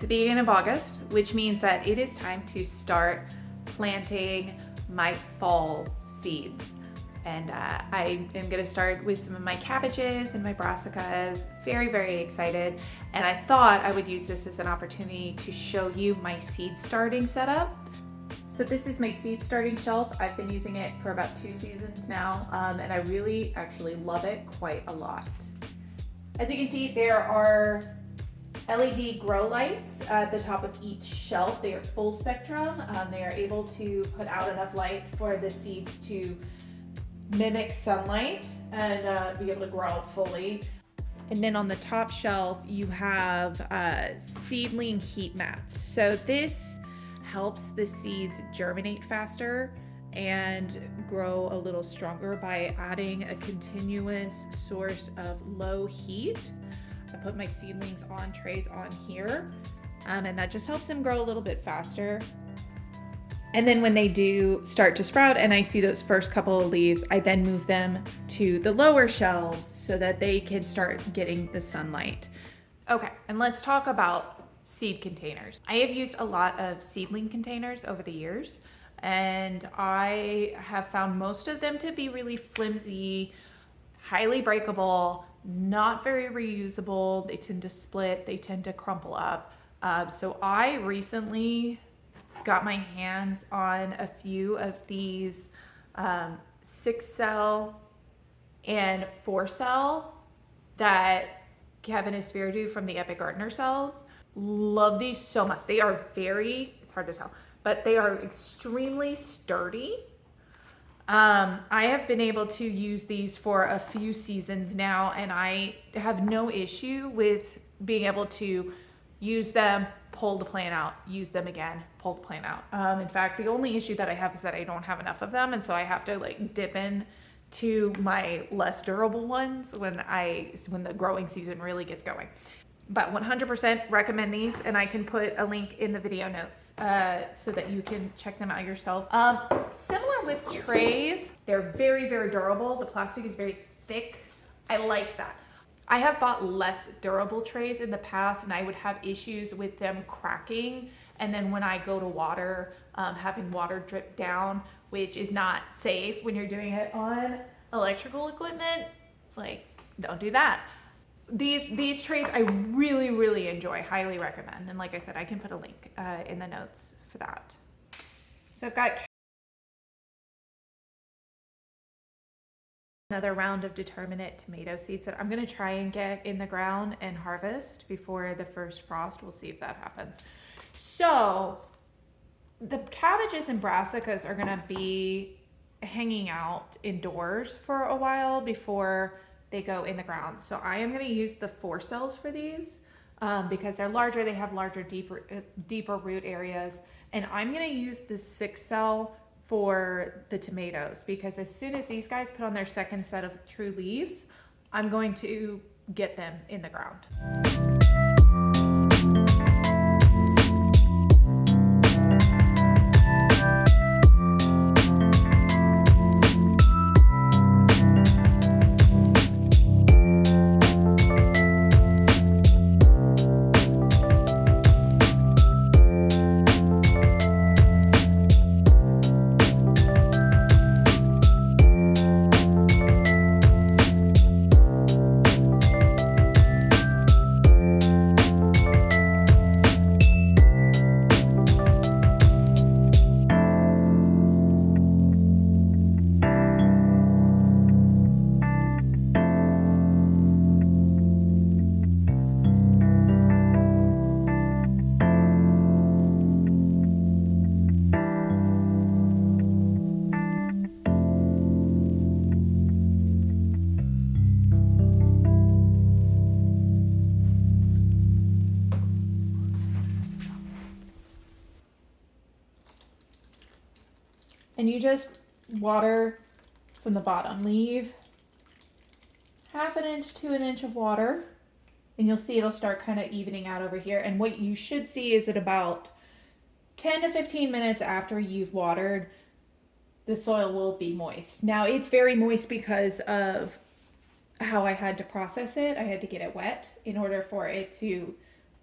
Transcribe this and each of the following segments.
the beginning of August, which means that it is time to start planting my fall seeds. And I am gonna start with some of my cabbages and my brassicas. Very, very excited. And I thought I would use this as an opportunity to show you my seed starting setup. So this is my seed starting shelf. I've been using it for about 2 seasons now, and I really actually love it quite a lot. As you can see, there are LED grow lights at the top of each shelf. They are full spectrum. They are able to put out enough light for the seeds to mimic sunlight and be able to grow fully. And then on the top shelf, you have seedling heat mats. So this helps the seeds germinate faster and grow a little stronger by adding a continuous source of low heat. I put my seedlings on trays on here, and that just helps them grow a little bit faster. And then when they do start to sprout and I see those first couple of leaves, I then move them to the lower shelves so that they can start getting the sunlight. Okay, and let's talk about seed containers. I have used a lot of seedling containers over the years, and I have found most of them to be really flimsy, highly breakable, not very reusable. They tend to split, they tend to crumple up. So I recently got my hands on a few of these 6-cell and 4-cell that Kevin Espiritu from the Epic Gardener sells. Love these so much. They are it's hard to tell, but they are extremely sturdy. I have been able to use these for a few seasons now, and I have no issue with being able to use them, pull the plant out, use them again, pull the plant out. In fact, the only issue that I have is that I don't have enough of them, and so I have to like dip in to my less durable ones when the growing season really gets going. But 100% recommend these, and I can put a link in the video notes so that you can check them out yourself. Similar with trays, they're very, very durable. The plastic is very thick. I like that. I have bought less durable trays in the past, and I would have issues with them cracking. And then when I go to water, having water drip down, which is not safe when you're doing it on electrical equipment. Like, don't do that. These trays I really, really enjoy, highly recommend. And like I said, I can put a link in the notes for that. So I've got another round of determinate tomato seeds that I'm gonna try and get in the ground and harvest before the first frost. We'll see if that happens. So the cabbages and brassicas are gonna be hanging out indoors for a while before they go in the ground. So I am gonna use the 4-cells for these because they're larger, they have larger, deeper root areas. And I'm gonna use the 6-cell for the tomatoes, because as soon as these guys put on their second set of true leaves, I'm going to get them in the ground. And you just water from the bottom. Leave half an inch to an inch of water, and you'll see it'll start kind of evening out over here. And what you should see is at about 10 to 15 minutes after you've watered, the soil will be moist. Now it's very moist because of how I had to process it. I had to get it wet in order for it to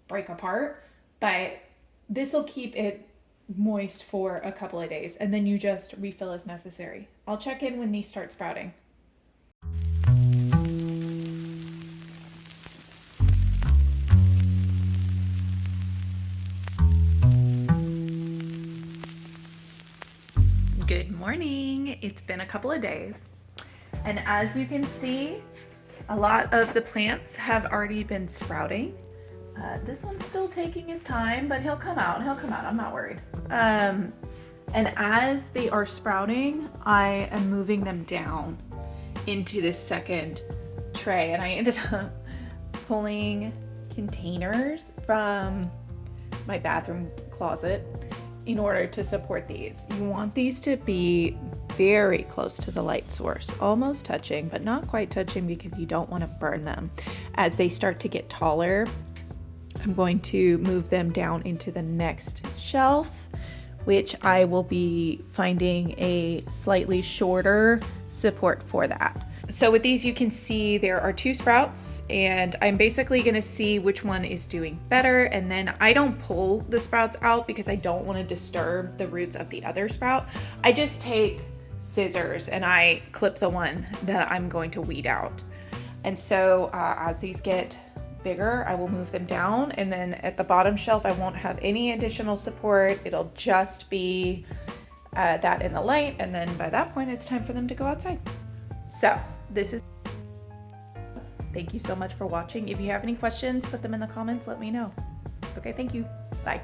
break apart. but this will keep it moist for a couple of days, and then you just refill as necessary. I'll check in when these start sprouting. Good morning. It's been a couple of days, and as you can see, a lot of the plants have already been sprouting. This one's still taking his time, but he'll come out. I'm not worried. And as they are sprouting, I am moving them down into this second tray, and I ended up pulling containers from my bathroom closet in order to support these. You want these to be very close to the light source, almost touching, but not quite touching, because you don't want to burn them. As they start to get taller, I'm going to move them down into the next shelf, which I will be finding a slightly shorter support for that. So with these, you can see there are 2 sprouts, and I'm basically going to see which one is doing better. And then I don't pull the sprouts out because I don't want to disturb the roots of the other sprout. I just take scissors and I clip the one that I'm going to weed out. And so as these get bigger, I will move them down, and then at the bottom shelf I won't have any additional support. It'll just be that in the light, and then by that point it's time for them to go outside. So thank you so much for watching. If you have any questions, put them in the comments, let me know. Okay, thank you. Bye.